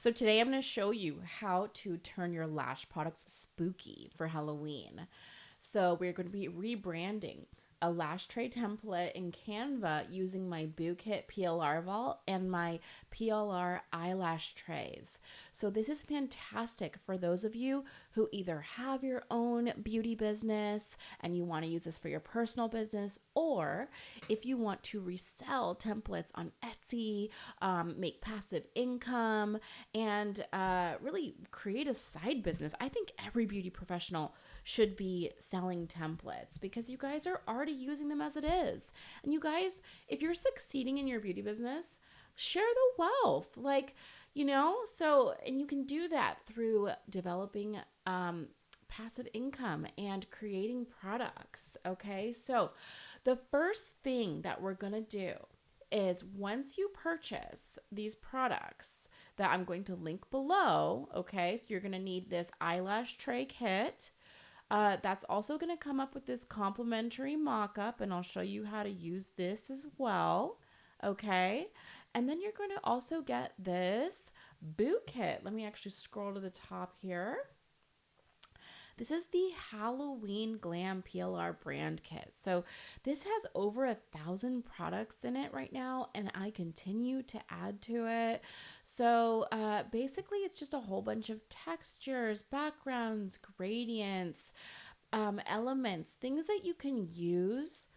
So today I'm going to show you how to turn your lash products spooky for Halloween. So we're going to be rebranding a lash tray template in Canva using my Boo Kit PLR vault and my PLR eyelash trays. So this is fantastic for those of you who either have your own beauty business and you want to use this for your personal business, or if you want to resell templates on Etsy, make passive income, and really create a side business. I think every beauty professional should be selling templates because you guys are already using them as it is. And you guys, if you're succeeding in your beauty business, share the wealth. And you can do that through developing passive income and creating products. Okay. So the first thing that we're going to do is once you purchase these products that I'm going to link below, okay, so you're going to need this eyelash tray kit. That's also going to come up with this complimentary mock-up, and I'll show you how to use this as well, okay? And then you're going to also get this Boo Kit. Let me actually scroll to the top here. This is the Halloween Glam PLR brand kit. So this has over 1,000 products in it right now, and I continue to add to it. So basically, it's just a whole bunch of textures, backgrounds, gradients, elements, things that you can use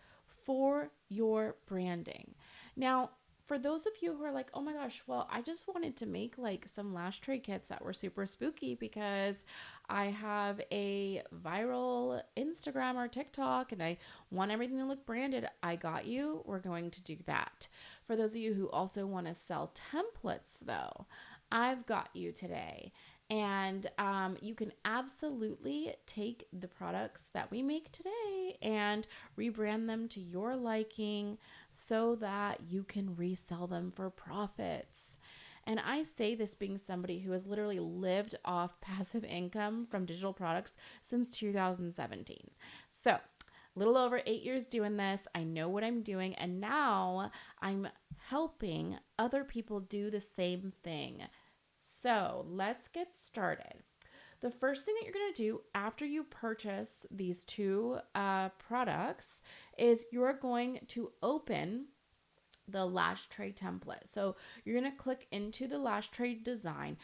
for your branding. Now, for those of you who are like, oh my gosh, well, I just wanted to make like some lash tray kits that were super spooky because I have a viral Instagram or TikTok and I want everything to look branded. I got you. We're going to do that. For those of you who also want to sell templates though, I've got you today. And you can absolutely take the products that we make today and rebrand them to your liking so that you can resell them for profits. And I say this being somebody who has literally lived off passive income from digital products since 2017. So a little over 8 years doing this. I know what I'm doing. And now I'm helping other people do the same thing. So let's get started. The first thing that you're going to do after you purchase these two products is you're going to open the lash tray template. So you're going to click into the lash tray design.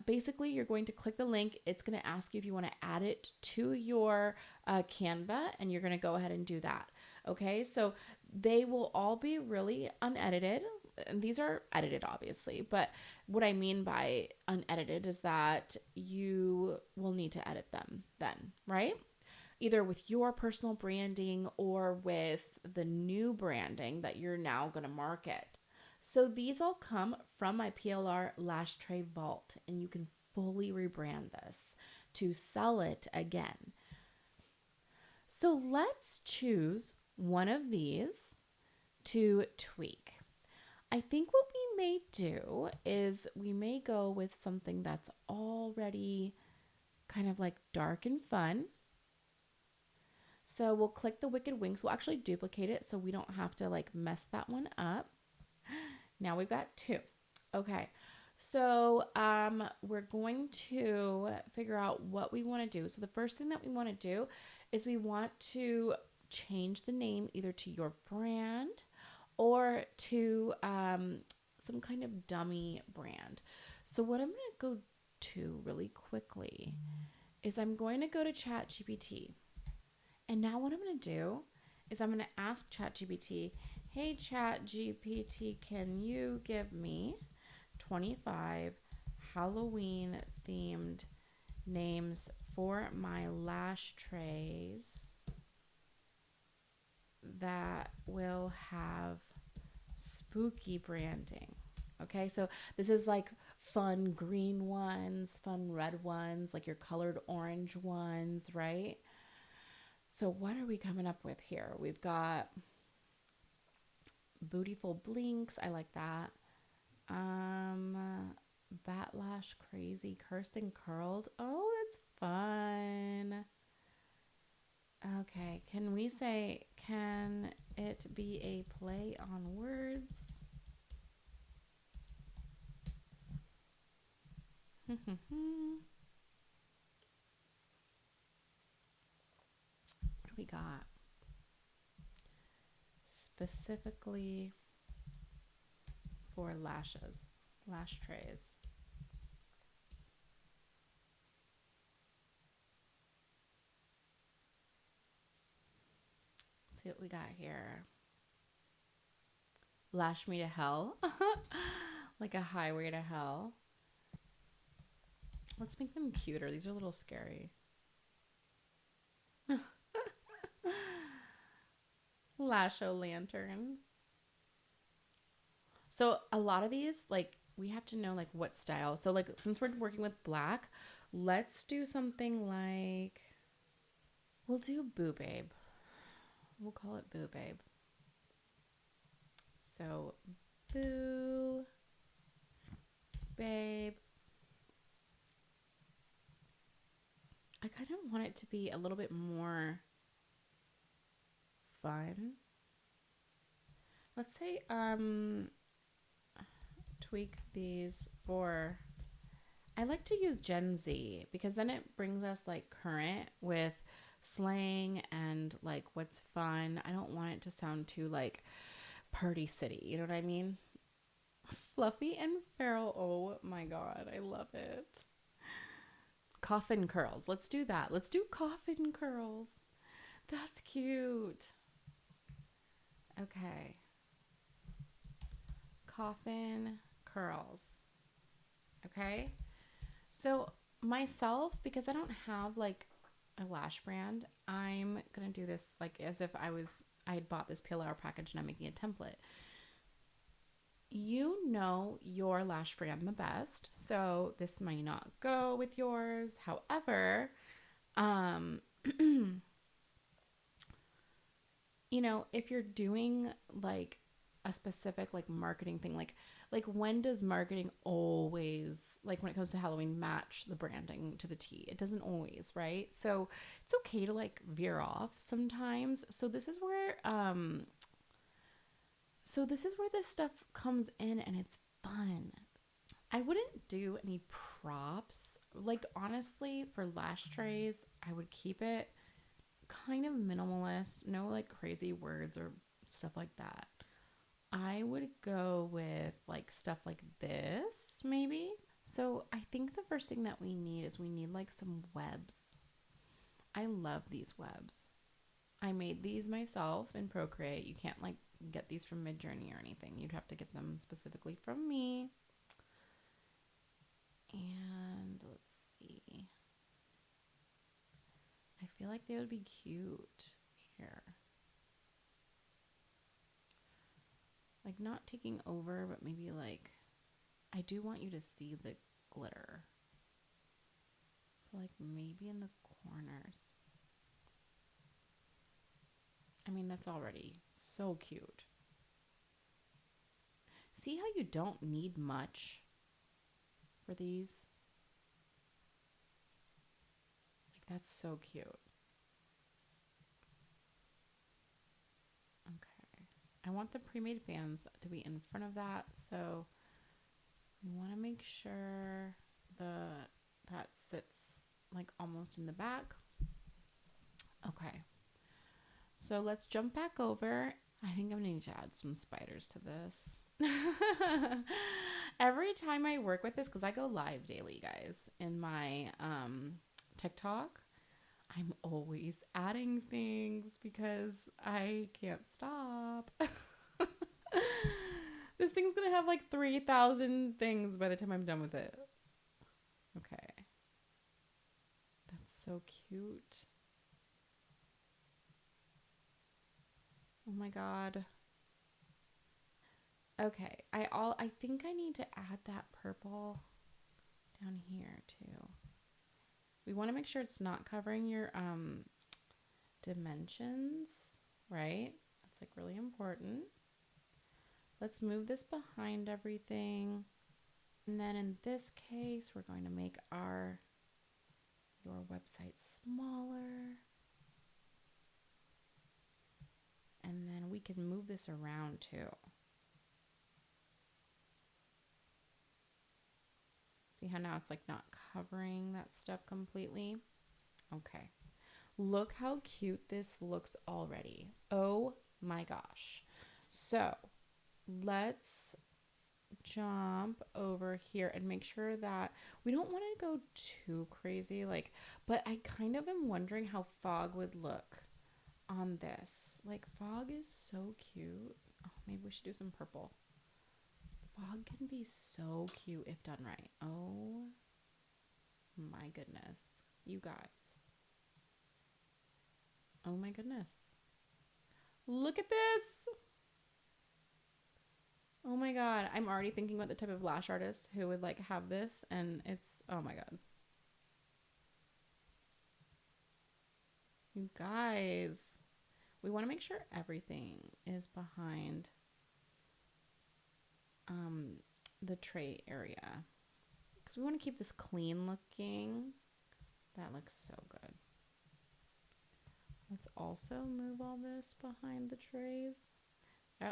Basically, you're going to click the link. It's going to ask you if you want to add it to your Canva, and you're going to go ahead and do that. Okay, so they will all be really unedited. And these are edited, obviously, but what I mean by unedited is that you will need to edit them then, right? Either with your personal branding or with the new branding that you're now going to market. So these all come from my PLR Lash Tray Vault, and you can fully rebrand this to sell it again. So let's choose one of these to tweak. I think what we may do is we may go with something that's already kind of like dark and fun. So we'll click the Wicked Wings. We'll actually duplicate it so we don't have to like mess that one up. Now we've got two. Okay. So we're going to figure out what we want to do. So the first thing that we want to do is we want to change the name either to your brand or to some kind of dummy brand. So what I'm going to go to really quickly is I'm going to go to ChatGPT. And now what I'm going to do is I'm going to ask ChatGPT, hey ChatGPT, can you give me 25 Halloween themed names for my lash trays that will have spooky branding. Okay, so this is like fun green ones, fun red ones, like your colored orange ones, right? So what are we coming up with here? We've got Bootyful Blinks. I like that. Batlash Crazy, Cursed and Curled. Oh, that's fun. Okay, can we say, can it be a play on words? What do we got? Specifically for lashes, lash trays. Let's see what we got here. Lash me to hell. Like a highway to hell. Let's make them cuter. These are a little scary. Lash-o-lantern. So a lot of these, like, we have to know like what style. So like since we're working with black, let's do something like, we'll do Boo Babe. We'll call it Boo Babe. So Boo Babe. I kind of want it to be a little bit more fun. Let's say tweak these for, I like to use Gen Z because then it brings us like current with slang and like what's fun. I don't want it to sound too like Party City, you know what I mean? Fluffy and feral. Oh my god, I love it. Coffin curls. Let's do that. Let's do coffin curls. That's cute. Okay. Coffin curls. Okay. So myself, because I don't have like a lash brand, I'm going to do this like as if I had bought this PLR package and I'm making a template. You know your lash brand the best, so this might not go with yours. However, you know, if you're doing like a specific like marketing thing, like when does marketing always, like when it comes to Halloween, match the branding to the T? It doesn't always, right? So it's okay to like veer off sometimes. So this is where this stuff comes in and it's fun. I wouldn't do any props. Like honestly, for lash trays, I would keep it kind of minimalist, no like crazy words or stuff like that. I would go with like stuff like this, maybe. So I think the first thing that we need is we need like some webs. I love these webs. I made these myself in Procreate. You can't like get these from Midjourney or anything. You'd have to get them specifically from me. And let's see. I feel like they would be cute here. Like not taking over, but maybe like, I do want you to see the glitter. So like maybe in the corners. I mean, that's already so cute. See how you don't need much for these? Like that's so cute. Okay. I want the pre-made fans to be in front of that, so we want to make sure that sits like almost in the back. Okay. So let's jump back over. I think I'm going to need to add some spiders to this. Every time I work with this, because I go live daily, guys, in my TikTok, I'm always adding things because I can't stop. This thing's going to have like 3,000 things by the time I'm done with it. Okay. That's so cute. Oh my god. Okay, I think I need to add that purple down here too. We want to make sure it's not covering your dimensions, right? That's like really important. Let's move this behind everything. And then in this case, we're going to make your website smaller. And then we can move this around too. See how now it's like not covering that stuff completely? Okay. Look how cute this looks already. Oh my gosh. So let's jump over here and make sure that we don't want to go too crazy. Like, but I kind of am wondering how fog would look on this. Like, fog is so cute. Oh, maybe we should do some purple. Fog can be so cute if done right. Oh my goodness, you guys. Oh my goodness. Look at this. Oh my God. I'm already thinking about the type of lash artist who would like have this, and it's, oh my God. You guys, we want to make sure everything is behind the tray area because we want to keep this clean looking. That looks so good. Let's also move all this behind the trays.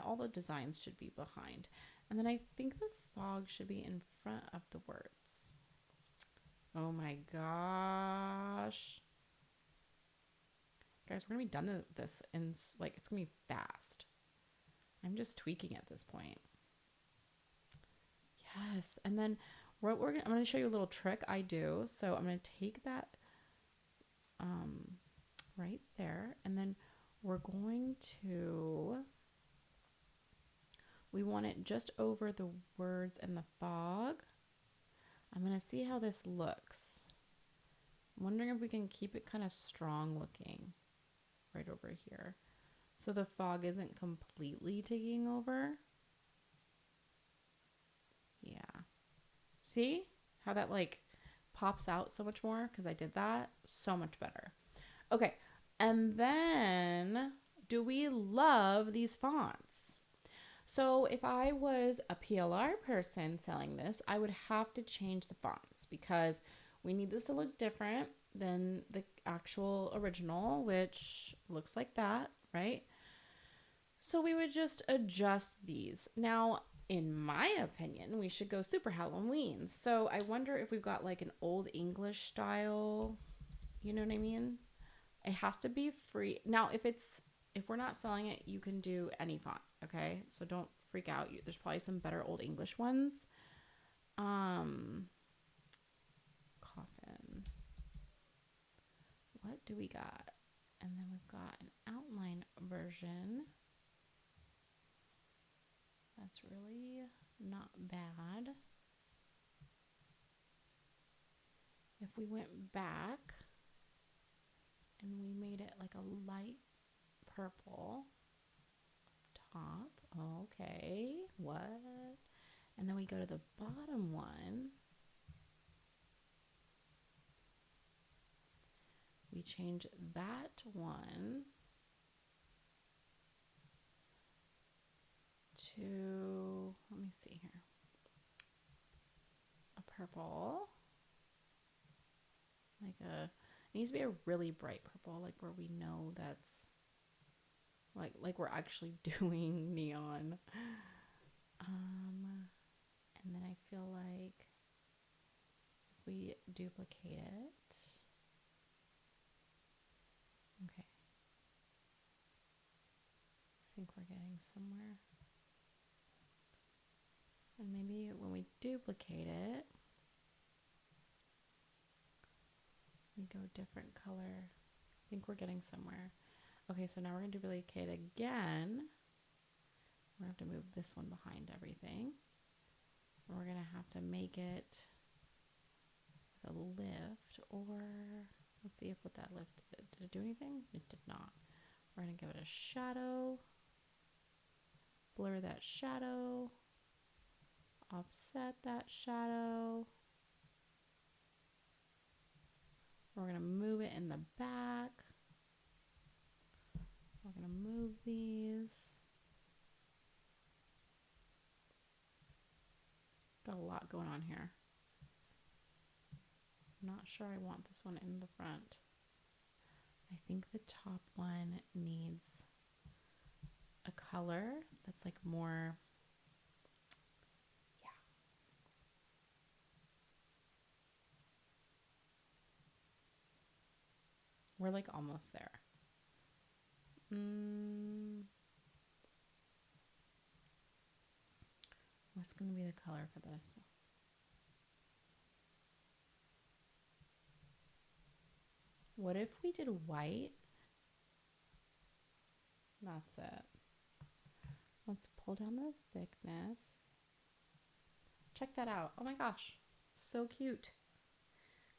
All the designs should be behind. And then I think the fog should be in front of the words. Oh my gosh. Guys, we're going to be done with this in like, it's going to be fast. I'm just tweaking at this point. Yes. And then I'm going to show you a little trick I do. So I'm going to take that right there. And then we're going to, we want it just over the words and the fog. I'm going to see how this looks. I'm wondering if we can keep it kind of strong looking right over here. So the fog isn't completely taking over. Yeah. See how that like pops out so much more because I did that so much better. Okay. And then do we love these fonts? So if I was a PLR person selling this, I would have to change the fonts because we need this to look different than the actual original, which looks like that, right? So we would just adjust these. Now, in my opinion, we should go super Halloween. So I wonder if we've got like an old English style, you know what I mean? It has to be free. Now, if we're not selling it, you can do any font, okay? So don't freak out. There's probably some better old English ones. Coffin. What do we got? And then we've got an outline version. That's really not bad. If we went back and we made it like a light purple top. Okay, what? And then we go to the bottom one. We change that one to, let me see here, a purple. Like it needs to be a really bright purple, like where we know that's like we're actually doing neon. And then I feel like if we duplicate it, okay, I think we're getting somewhere. And maybe when we duplicate it, we go different color. I think we're getting somewhere. Okay, so now we're going to duplicate again. We're going to have to move this one behind everything. And we're going to have to make it with a lift, or let's see if what that lift did. Did it do anything? It did not. We're going to give it a shadow. Blur that shadow. Offset that shadow. We're going to move it in the back. We're going to move these. Got a lot going on here. I'm not sure I want this one in the front. I think the top one needs a color that's like more, yeah. We're like almost there. What's going to be the color for this? What if we did white? That's it. Let's pull down the thickness. Check that out. Oh my gosh. So cute.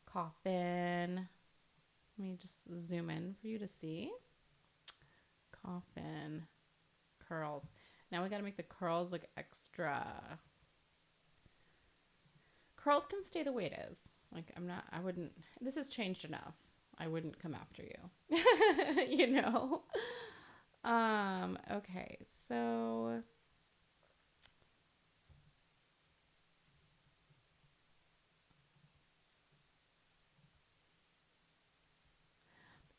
Coffin. Let me just zoom in for you to see. Coffin. Curls. Now we got to make the curls look extra. Curls can stay the way it is. Like I wouldn't, this has changed enough. I wouldn't come after you. You know? Okay, so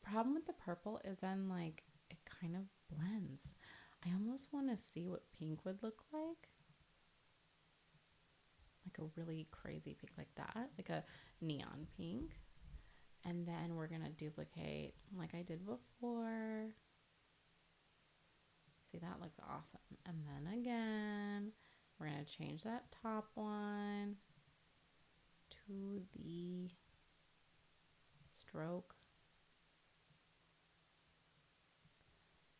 the problem with the purple is then like it kind of blends. I almost want to see what pink would look like. Like a really crazy pink like that, like a neon pink. And then we're going to duplicate like I did before. See, that looks awesome. And then again, we're going to change that top one to the stroke.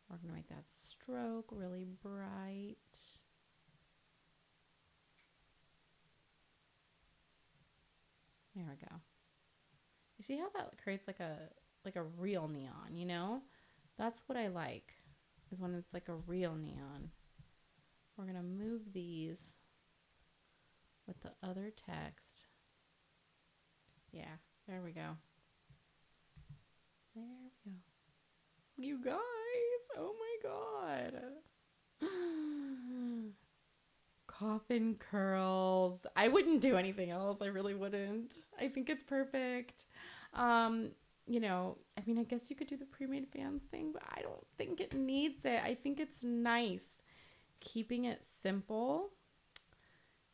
We're going to make that stroke really bright. There we go. You see how that creates like a real neon, you know? That's what I like, is when it's like a real neon. We're going to move these with the other text. Yeah, there we go. There we go. You guys, oh my God. Coffin curls. I wouldn't do anything else. I really wouldn't. I think it's perfect. You know, I mean, I guess you could do the pre-made fans thing, but I don't think it needs it. I think it's nice keeping it simple.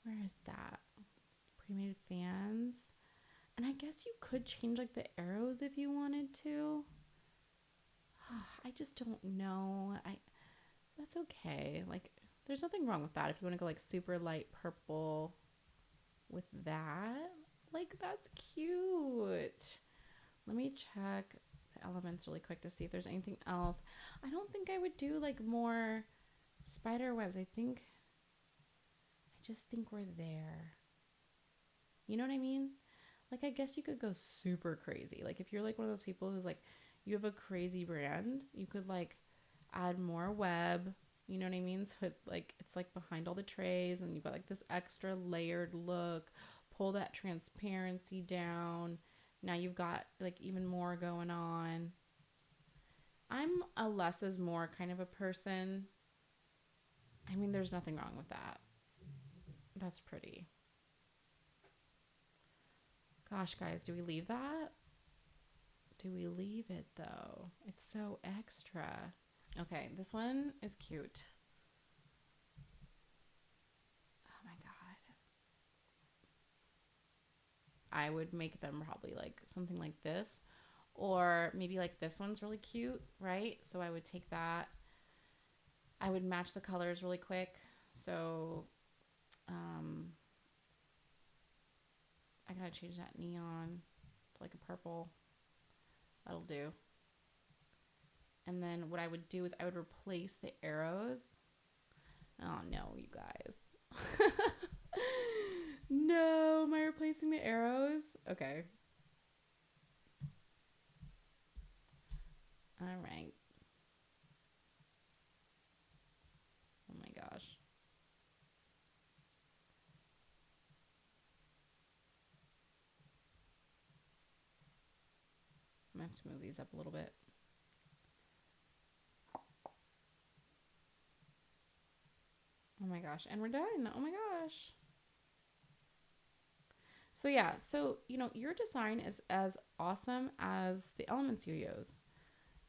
Where is that? Pre-made fans. And I guess you could change like the arrows if you wanted to. I just don't know. That's okay. Like, there's nothing wrong with that. If you want to go like super light purple with that, like that's cute. Let me check the elements really quick to see if there's anything else. I don't think I would do like more spider webs. I just think we're there. You know what I mean? Like, I guess you could go super crazy. Like, if you're like one of those people who's like, you have a crazy brand, you could like add more web. You know what I mean? So it's like behind all the trays and you've got like this extra layered look. Pull that transparency down. Now you've got like even more going on. I'm a less is more kind of a person. I mean, there's nothing wrong with that. That's pretty. Gosh, guys, do we leave that? Do we leave it though? It's so extra. Okay, this one is cute. Oh my God. I would make them probably like something like this, or maybe like this one's really cute, right? So I would take that. I would match the colors really quick. So I gotta change that neon to like a purple. That'll do. And then what I would do is I would replace the arrows. Oh no, you guys. No, am I replacing the arrows? Okay. All right. Oh my gosh. I'm gonna have to move these up a little bit. Oh my gosh. And we're done. Oh my gosh. So yeah, so you know, your design is as awesome as the elements you use.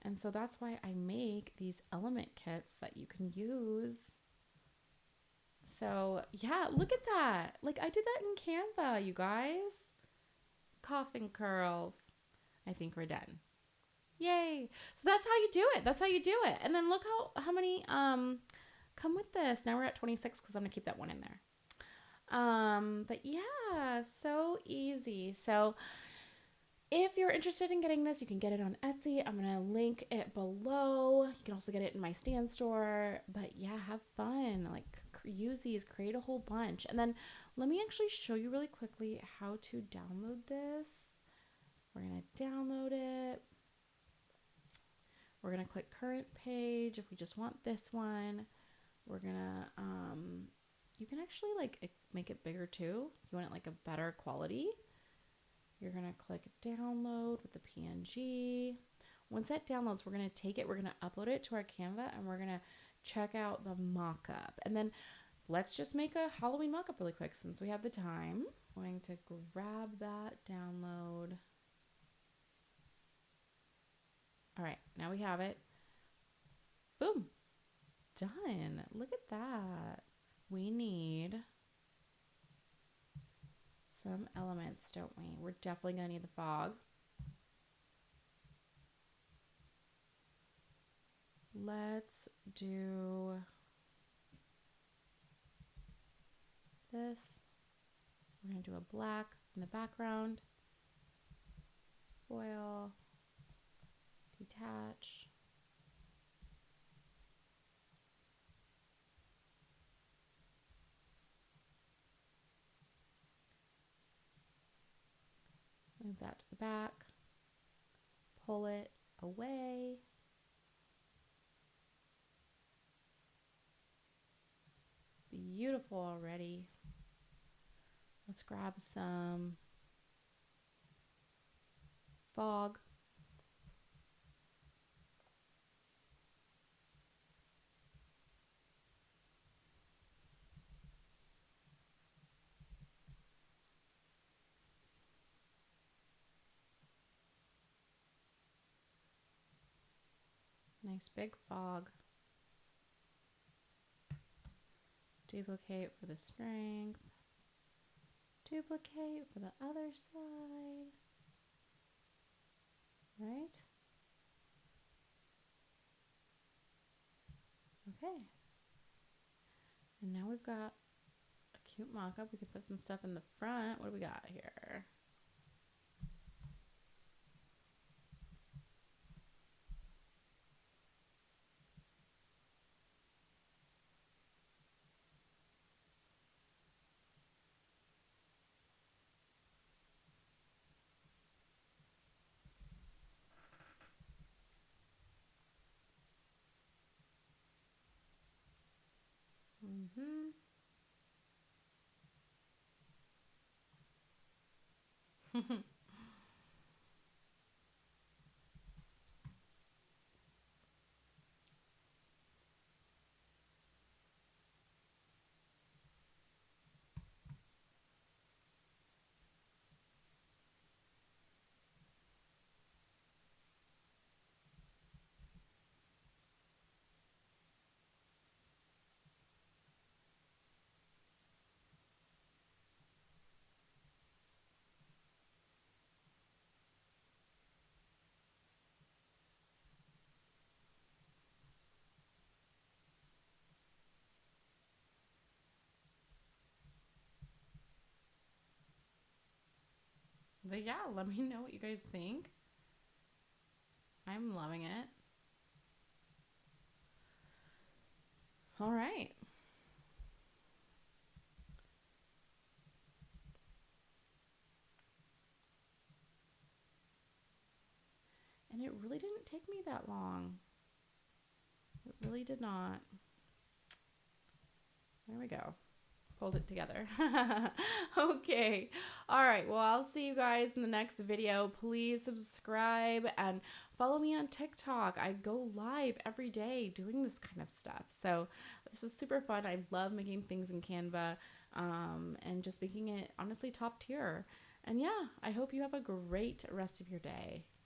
And so that's why I make these element kits that you can use. So yeah, look at that. Like I did that in Canva, you guys. Coffin curls. I think we're done. Yay. So that's how you do it. That's how you do it. And then look how many come with this. Now we're at 26 because I'm gonna keep that one in there. But yeah, so easy. So if you're interested in getting this, you can get it on Etsy. I'm going to link it below. You can also get it in my stand store. But yeah, have fun. Like use these, create a whole bunch. And then let me actually show you really quickly how to download this. We're going to download it. We're going to click current page if we just want this one. We're going to, you can actually like make it bigger too. You want it like a better quality. You're going to click download with the PNG. Once that downloads, we're going to take it, we're going to upload it to our Canva, and we're going to check out the mock-up. And then let's just make a Halloween mock-up really quick since we have the time. I'm going to grab that download. All right, now we have it. Boom. Done. Look at that. We need some elements, don't we? We're definitely going to need the fog. Let's do this. We're going to do a black in the background. Foil. Detach. Move that to the back, pull it away. Beautiful already. Let's grab some fog. Nice big fog. Duplicate for the strength. Duplicate for the other side. Right? Okay. And now we've got a cute mock-up. We can put some stuff in the front. What do we got here? But yeah, let me know what you guys think. I'm loving it. All right. And it really didn't take me that long. It really did not. There we go. Pulled it together. Okay. All right. Well, I'll see you guys in the next video. Please subscribe and follow me on TikTok. I go live every day doing this kind of stuff. So this was super fun. I love making things in Canva and just making it honestly top tier. And yeah, I hope you have a great rest of your day.